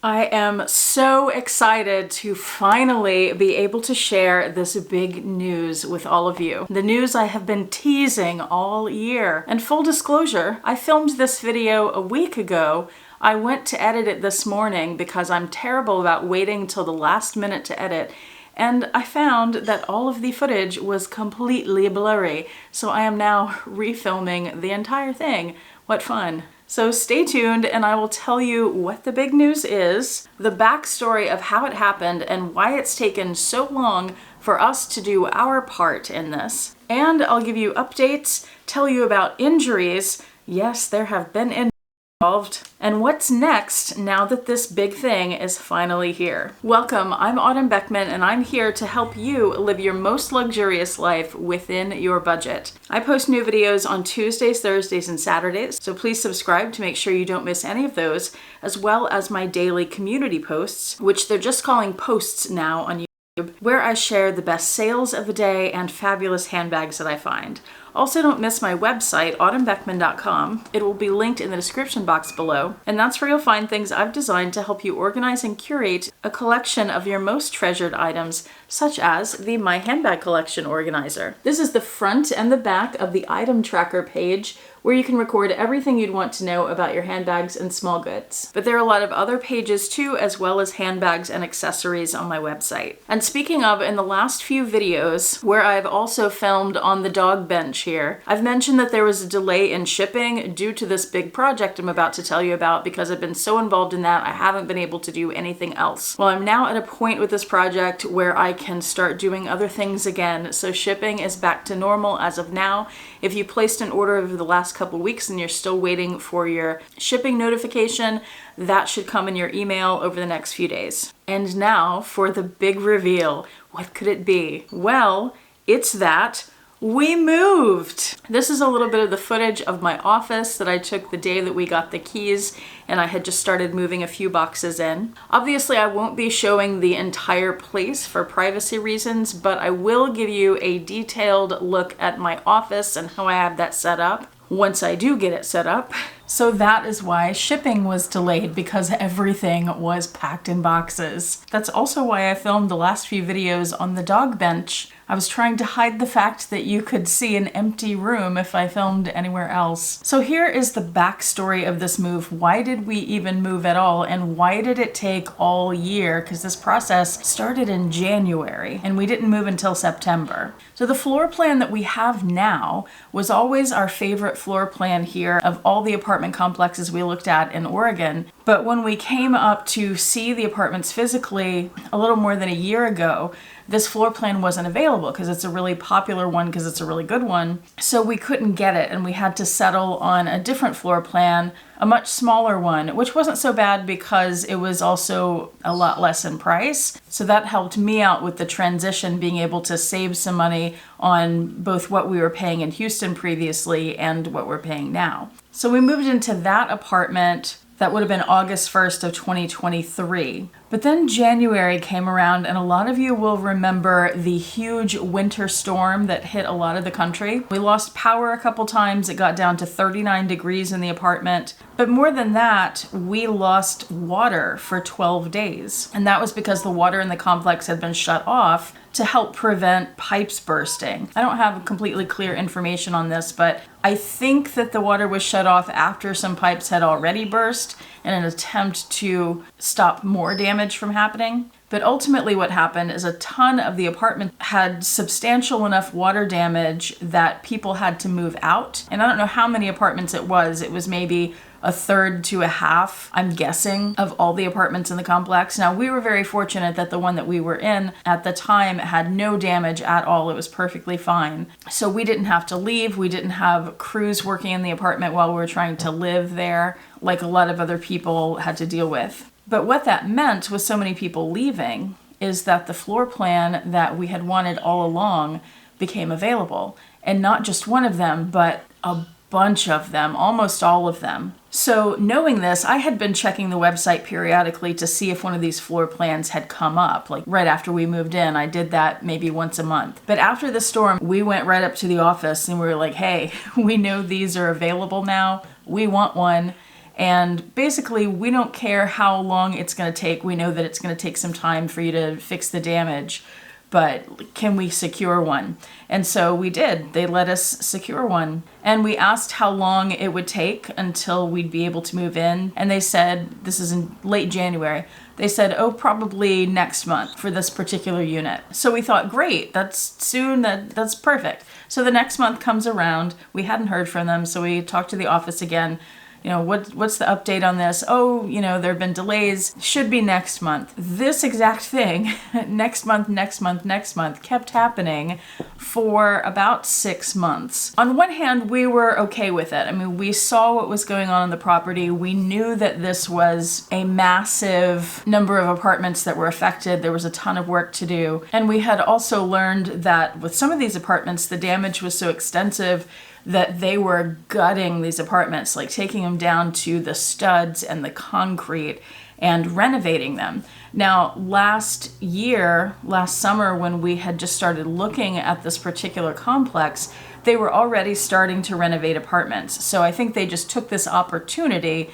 I am so excited to finally be able to share this big news with all of you. The news I have been teasing all year. And full disclosure, I filmed this video a week ago. I went to edit it this morning because I'm terrible about waiting till the last minute to edit. And I found that all of the footage was completely blurry. So I am now refilming the entire thing. What fun. So stay tuned and I will tell you what the big news is, the backstory of how it happened and why it's taken so long for us to do our part in this. And I'll give you updates, tell you about injuries. Yes, there have been injuries involved. And what's next now that this big thing is finally here. Welcome, I'm Autumn Beckman and I'm here to help you live your most luxurious life within your budget. I post new videos on Tuesdays, Thursdays, and Saturdays, so please subscribe to make sure you don't miss any of those, as well as my daily community posts, which they're just calling posts now on YouTube, where I share the best sales of the day and fabulous handbags that I find. Also, don't miss my website, autumnbeckman.com. It will be linked in the description box below, and that's where you'll find things I've designed to help you organize and curate a collection of your most treasured items, such as the My Handbag Collection Organizer. This is the front and the back of the item tracker page, where you can record everything you'd want to know about your handbags and small goods. But there are a lot of other pages too, as well as handbags and accessories on my website. And speaking of, in the last few videos, where I've also filmed on the dog bench here, I've mentioned that there was a delay in shipping due to this big project I'm about to tell you about because I've been so involved in that I haven't been able to do anything else. Well, I'm now at a point with this project where I can start doing other things again, so shipping is back to normal as of now. If you placed an order over the last couple weeks and you're still waiting for your shipping notification, that should come in your email over the next few days. And now for the big reveal. What could it be? Well, it's that we moved! This is a little bit of the footage of my office that I took the day that we got the keys and I had just started moving a few boxes in. Obviously, I won't be showing the entire place for privacy reasons, but I will give you a detailed look at my office and how I have that set up once I do get it set up. So that is why shipping was delayed, because everything was packed in boxes. That's also why I filmed the last few videos on the dog bench. I was trying to hide the fact that you could see an empty room if I filmed anywhere else. So here is the backstory of this move. Why did we even move at all? And why did it take all year? Because this process started in January and we didn't move until September. So the floor plan that we have now was always our favorite floor plan here of all the apartment complexes we looked at in Oregon. But when we came up to see the apartments physically a little more than a year ago, this floor plan wasn't available because it's a really popular one, because it's a really good one. So we couldn't get it and we had to settle on a different floor plan, a much smaller one, which wasn't so bad because it was also a lot less in price. So that helped me out with the transition, being able to save some money on both what we were paying in Houston previously and what we're paying now. So we moved into that apartment. That would have been August 1st of 2023. But then January came around and a lot of you will remember the huge winter storm that hit a lot of the country. We lost power a couple times. It got down to 39 degrees in the apartment. But more than that, we lost water for 12 days. And that was because the water in the complex had been shut off to help prevent pipes bursting. I don't have completely clear information on this, but I think that the water was shut off after some pipes had already burst in an attempt to stop more damage from happening. But ultimately what happened is a ton of the apartment had substantial enough water damage that people had to move out. And I don't know how many apartments it was. It was maybe a third to a half, I'm guessing, of all the apartments in the complex. Now, we were very fortunate that the one that we were in at the time had no damage at all. It was perfectly fine. So we didn't have to leave. We didn't have crews working in the apartment while we were trying to live there, like a lot of other people had to deal with. But what that meant with so many people leaving is that the floor plan that we had wanted all along became available. And not just one of them, but a bunch of them, almost all of them. So knowing this, I had been checking the website periodically to see if one of these floor plans had come up. Like right after we moved in, I did that maybe once a month. But after the storm, we went right up to the office and we were like, hey, we know these are available now. We want one. And basically, we don't care how long it's going to take. We know that it's going to take some time for you to fix the damage, but can we secure one? And so we did. They let us secure one. And we asked how long it would take until we'd be able to move in. And they said, this is in late January, they said, oh, probably next month for this particular unit. So we thought, great, that's soon, that's perfect. So the next month comes around. We hadn't heard from them, so we talked to the office again. What's the update on this? Oh, there have been delays. Should be next month. This exact thing, next month, kept happening for about 6 months. On one hand, we were okay with it. I mean, we saw what was going on the property. We knew that this was a massive number of apartments that were affected. There was a ton of work to do. And we had also learned that with some of these apartments, the damage was so extensive that they were gutting these apartments, like taking them down to the studs and the concrete and renovating them. Now, last summer, when we had just started looking at this particular complex, they were already starting to renovate apartments. So I think they just took this opportunity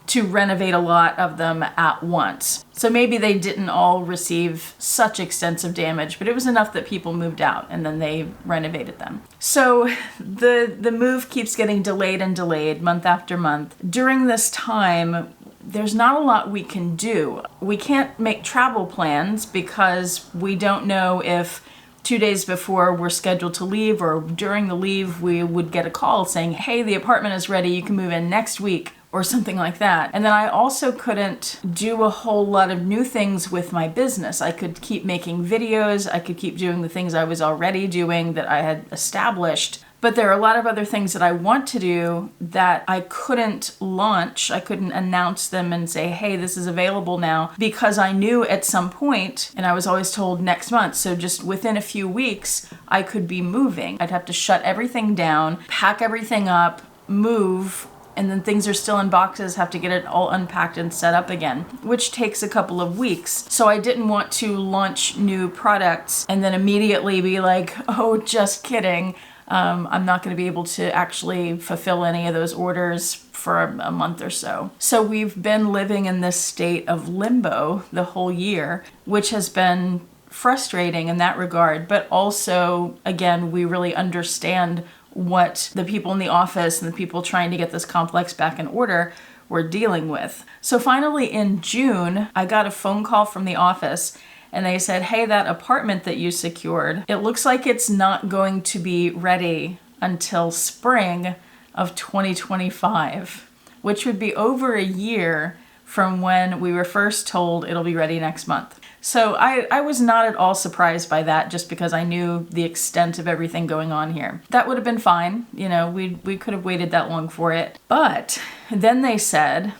to renovate a lot of them at once. So maybe they didn't all receive such extensive damage, but it was enough that people moved out and then they renovated them. So the move keeps getting delayed and delayed month after month. During this time, there's not a lot we can do. We can't make travel plans because we don't know if 2 days before we're scheduled to leave or during the leave we would get a call saying, hey, the apartment is ready, you can move in next week, or something like that. And then I also couldn't do a whole lot of new things with my business. I could keep making videos, I could keep doing the things I was already doing that I had established, but there are a lot of other things that I want to do that I couldn't launch. I couldn't announce them and say, hey, this is available now, because I knew at some point, and I was always told next month, so just within a few weeks, I could be moving. I'd have to shut everything down, pack everything up, move, and then things are still in boxes, have to get it all unpacked and set up again, which takes a couple of weeks. So I didn't want to launch new products and then immediately be like, oh, just kidding. I'm not going to be able to actually fulfill any of those orders for a month or so. So we've been living in this state of limbo the whole year, which has been frustrating in that regard. But also, again, we really understand what the people in the office and the people trying to get this complex back in order were dealing with. So finally in June, I got a phone call from the office and they said, hey, that apartment that you secured, it looks like it's not going to be ready until spring of 2025, which would be over a year from when we were first told it'll be ready next month. So I was not at all surprised by that, just because I knew the extent of everything going on here. That would have been fine. We could have waited that long for it. But then they said,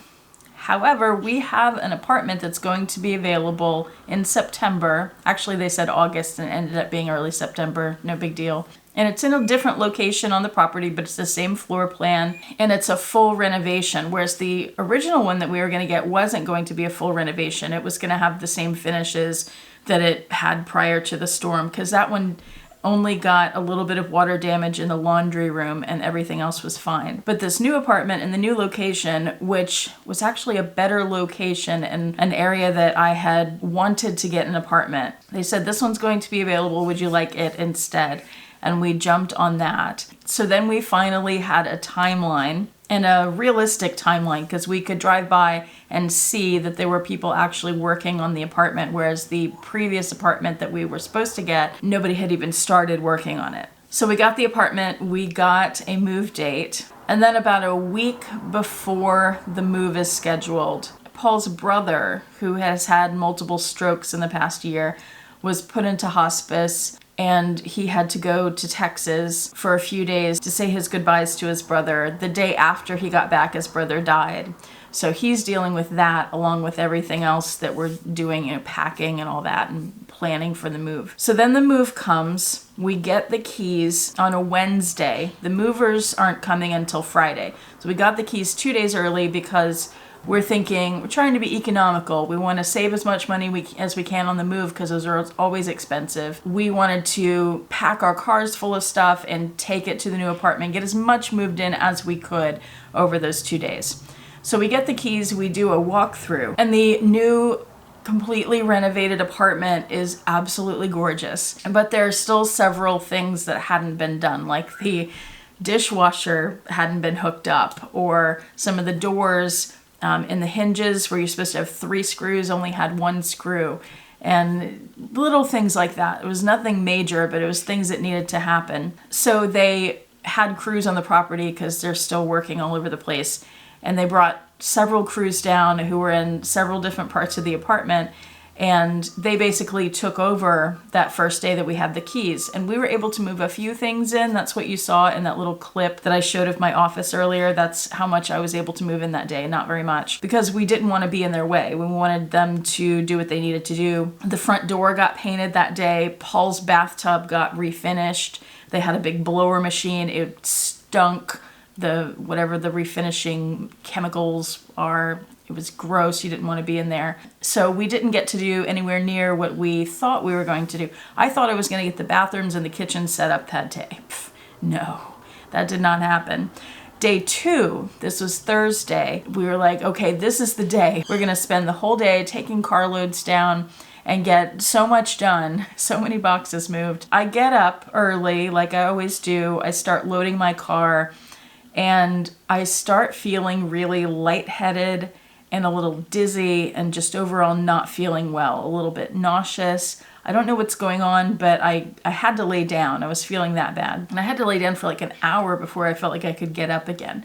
however, we have an apartment that's going to be available in September. Actually, they said August and it ended up being early September. No big deal. And it's in a different location on the property, but it's the same floor plan, and it's a full renovation, whereas the original one that we were going to get wasn't going to be a full renovation. It was going to have the same finishes that it had prior to the storm, because that one only got a little bit of water damage in the laundry room and everything else was fine. But this new apartment in the new location, which was actually a better location and an area that I had wanted to get an apartment, they said, this one's going to be available, would you like it instead? And we jumped on that. So then we finally had a timeline, and a realistic timeline, because we could drive by and see that there were people actually working on the apartment, whereas the previous apartment that we were supposed to get, nobody had even started working on it. So we got the apartment, we got a move date, and then about a week before the move is scheduled, Paul's brother, who has had multiple strokes in the past year, was put into hospice, and he had to go to Texas for a few days to say his goodbyes to his brother. The day after he got back, his brother died. So he's dealing with that along with everything else that we're doing, packing and all that and planning for the move. So then the move comes. We get the keys on a Wednesday. The movers aren't coming until Friday. So we got the keys 2 days early because we're trying to be economical. We want to save as much money as we can on the move because those are always expensive. We wanted to pack our cars full of stuff and take it to the new apartment, get as much moved in as we could over those 2 days. So we get the keys, we do a walkthrough, and the new completely renovated apartment is absolutely gorgeous. But there are still several things that hadn't been done, like the dishwasher hadn't been hooked up, or some of the doors in the hinges where you're supposed to have 3 screws only had 1 screw, and little things like that. It was nothing major, but it was things that needed to happen. So they had crews on the property because they're still working all over the place, and they brought several crews down who were in several different parts of the apartment, and they basically took over that first day that we had the keys. And we were able to move a few things in. That's what you saw in that little clip that I showed of my office earlier. That's how much I was able to move in that day, not very much, because we didn't want to be in their way. We wanted them to do what they needed to do. The front door got painted that day. Paul's bathtub got refinished. They had a big blower machine. It stunk. Whatever the refinishing chemicals are, it was gross. You didn't want to be in there. So we didn't get to do anywhere near what we thought we were going to do. I thought I was going to get the bathrooms and the kitchen set up that day. No, that did not happen. Day 2, this was Thursday, we were like, okay, this is the day. We're going to spend the whole day taking carloads down and get so much done, so many boxes moved. I get up early, like I always do. I start loading my car, and I start feeling really lightheaded and a little dizzy and just overall not feeling well, a little bit nauseous. I don't know what's going on, but I had to lay down. I was feeling that bad. And I had to lay down for like an hour before I felt like I could get up again.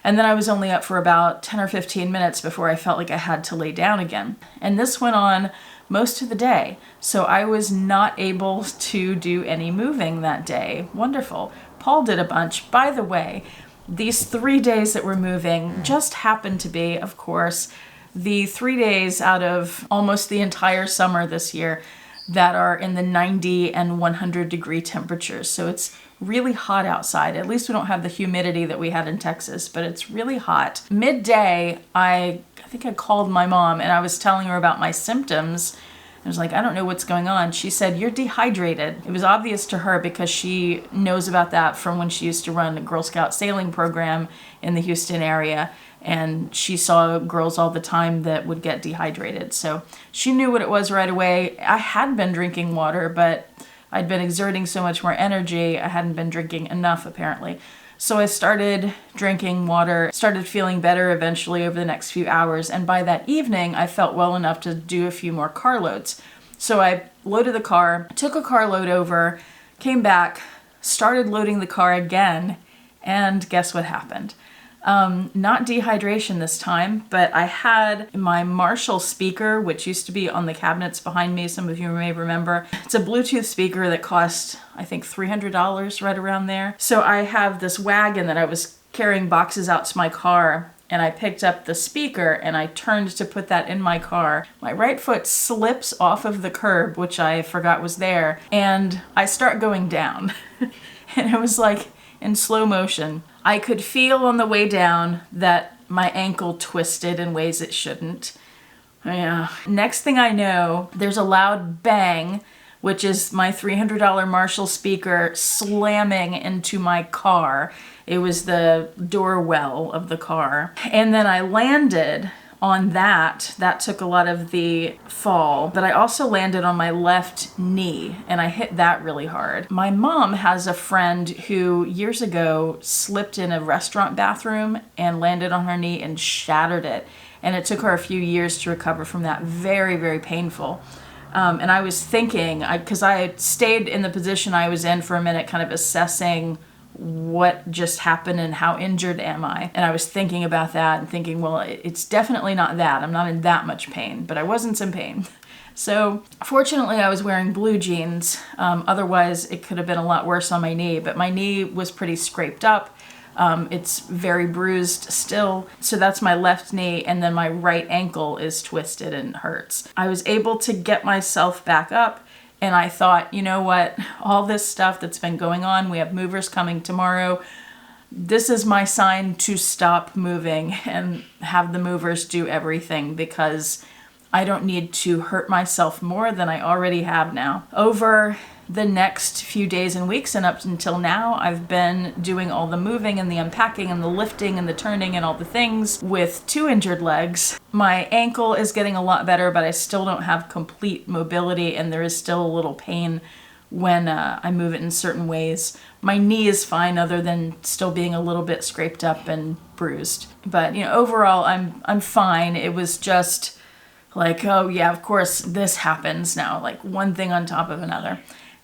And then I was only up for about 10 or 15 minutes before I felt like I had to lay down again. And this went on most of the day. So I was not able to do any moving that day. Wonderful. Paul did a bunch. By the way, these 3 days that we're moving just happened to be, of course, the 3 days out of almost the entire summer this year that are in the 90 and 100 degree temperatures. So it's really hot outside. At least we don't have the humidity that we had in Texas, but it's really hot. Midday, I think I called my mom and I was telling her about my symptoms. I was like, I don't know what's going on. She said, you're dehydrated. It was obvious to her because she knows about that from when she used to run a Girl Scout sailing program in the Houston area. And she saw girls all the time that would get dehydrated. So she knew what it was right away. I had been drinking water, but I'd been exerting so much more energy. I hadn't been drinking enough, apparently. So I started drinking water, started feeling better eventually over the next few hours. And by that evening, I felt well enough to do a few more carloads. So I loaded the car, took a carload over, came back, started loading the car again. And guess what happened? Not dehydration this time, but I had my Marshall speaker, which used to be on the cabinets behind me. Some of you may remember. It's a Bluetooth speaker that cost, I think, $300, right around there. So I have this wagon that I was carrying boxes out to my car, and I picked up the speaker and I turned to put that in my car. My right foot slips off of the curb, which I forgot was there, and I start going down. And it was like in slow motion. I could feel on the way down that my ankle twisted in ways it shouldn't. Yeah. Next thing I know, there's a loud bang, which is my $300 Marshall speaker slamming into my car. It was the door well of the car. And then I landed on that. That took a lot of the fall, but I also landed on my left knee and I hit that really hard. My mom has a friend who years ago slipped in a restaurant bathroom and landed on her knee and shattered it. And it took her a few years to recover from that. Very, very painful. And I was thinking, because I had stayed in the position I was in for a minute, kind of assessing what just happened and how injured am I. And I was thinking about that and thinking, well, it's definitely not that. I'm not in that much pain, but I was in some pain. So fortunately I was wearing blue jeans. Otherwise it could have been a lot worse on my knee, but my knee was pretty scraped up. It's very bruised still. So that's my left knee, and then my right ankle is twisted and hurts. I was able to get myself back up, and I thought, you know what, all this stuff that's been going on, we have movers coming tomorrow. This is my sign to stop moving and have the movers do everything, because I don't need to hurt myself more than I already have now. Over the next few days and weeks and up until now, I've been doing all the moving and the unpacking and the lifting and the turning and all the things with 2 injured legs. My ankle is getting a lot better, but I still don't have complete mobility, and there is still a little pain when I move it in certain ways. My knee is fine, other than still being a little bit scraped up and bruised. But overall, I'm fine. It was just like, oh yeah, of course this happens now, like one thing on top of another.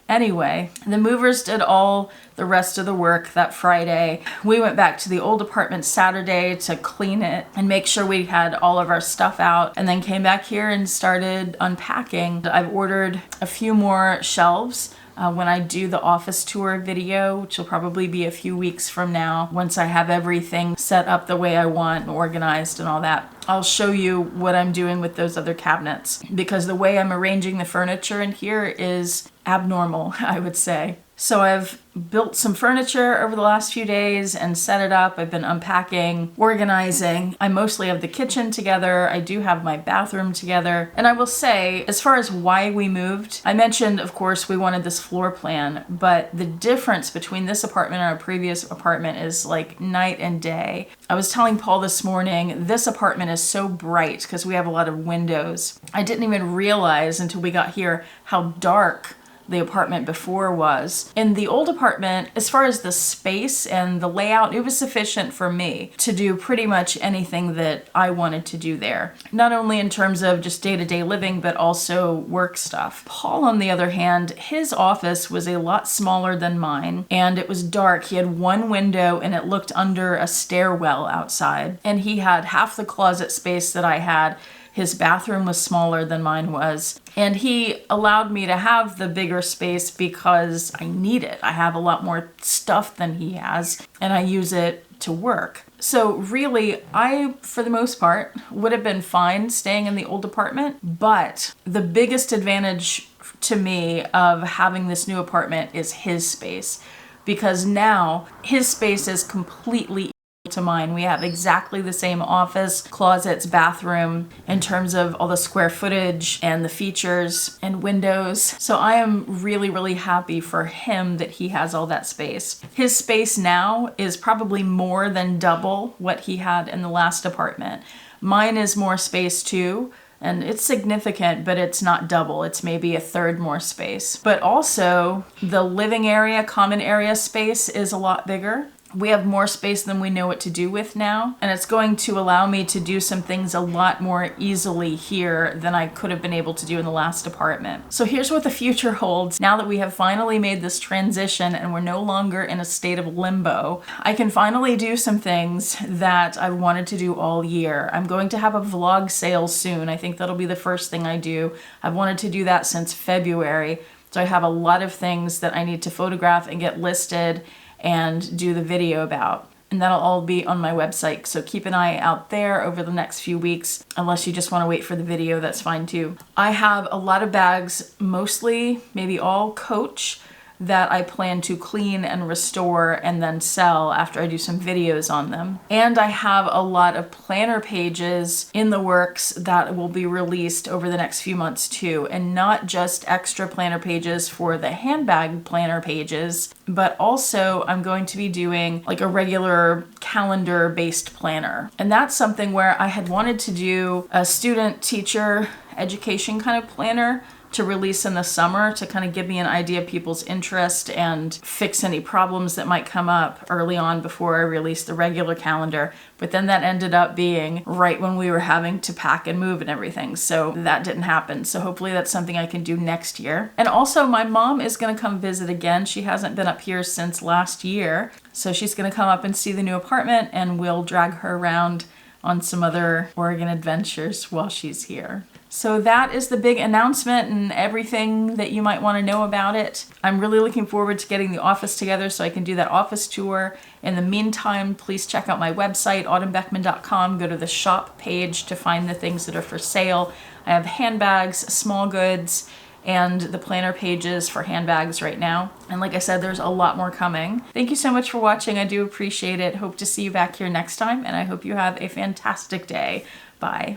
Anyway, the movers did all the rest of the work that Friday. We went back to the old apartment Saturday to clean it and make sure we had all of our stuff out, and then came back here and started unpacking. I've ordered a few more shelves. When I do the office tour video, which will probably be a few weeks from now, once I have everything set up the way I want and organized and all that, I'll show you what I'm doing with those other cabinets, because the way I'm arranging the furniture in here is abnormal, I would say. So I've built some furniture over the last few days and set it up. I've been unpacking, organizing. I mostly have the kitchen together. I do have my bathroom together. And I will say, as far as why we moved, I mentioned, of course, we wanted this floor plan, but the difference between this apartment and our previous apartment is like night and day. I was telling Paul this morning, this apartment is so bright because we have a lot of windows. I didn't even realize until we got here how dark the apartment before was. In the old apartment, as far as the space and the layout, it was sufficient for me to do pretty much anything that I wanted to do there. Not only in terms of just day-to-day living, but also work stuff. Paul, on the other hand, his office was a lot smaller than mine, and it was dark. He had one window and it looked under a stairwell outside, and he had half the closet space that I had. His bathroom was smaller than mine was, and he allowed me to have the bigger space because I need it. I have a lot more stuff than he has, and I use it to work. So really, I, for the most part, would have been fine staying in the old apartment, but the biggest advantage to me of having this new apartment is his space, because now his space is completely to mine. We have exactly the same office, closets, bathroom in terms of all the square footage and the features and windows. So I am really, really happy for him that he has all that space. His space now is probably more than double what he had in the last apartment. Mine is more space too, and it's significant, but it's not double. It's maybe a third more space. But also the living area, common area space is a lot bigger. We have more space than we know what to do with now, and it's going to allow me to do some things a lot more easily here than I could have been able to do in the last apartment. So here's what the future holds. Now that we have finally made this transition and we're no longer in a state of limbo, I can finally do some things that I've wanted to do all year. I'm going to have a vlog sale soon. I think that'll be the first thing I do. I've wanted to do that since February. So I have a lot of things that I need to photograph and get listed and do the video about. And that'll all be on my website. So keep an eye out there over the next few weeks. Unless you just want to wait for the video, that's fine too. I have a lot of bags, mostly, maybe all Coach, that I plan to clean and restore and then sell after I do some videos on them. And I have a lot of planner pages in the works that will be released over the next few months too. And not just extra planner pages for the handbag planner pages, but also I'm going to be doing like a regular calendar based planner. And that's something where I had wanted to do a student teacher education kind of planner to release in the summer to kind of give me an idea of people's interest and fix any problems that might come up early on before I release the regular calendar. But then that ended up being right when we were having to pack and move and everything. So that didn't happen. So hopefully that's something I can do next year. And also my mom is going to come visit again. She hasn't been up here since last year. So she's going to come up and see the new apartment, and we'll drag her around on some other Oregon adventures while she's here. So that is the big announcement and everything that you might want to know about it. I'm really looking forward to getting the office together so I can do that office tour. In the meantime, please check out my website, autumnbeckman.com. Go to the shop page to find the things that are for sale. I have handbags, small goods, and the planner pages for handbags right now. And like I said, there's a lot more coming. Thank you so much for watching. I do appreciate it. Hope to see you back here next time, and I hope you have a fantastic day. Bye.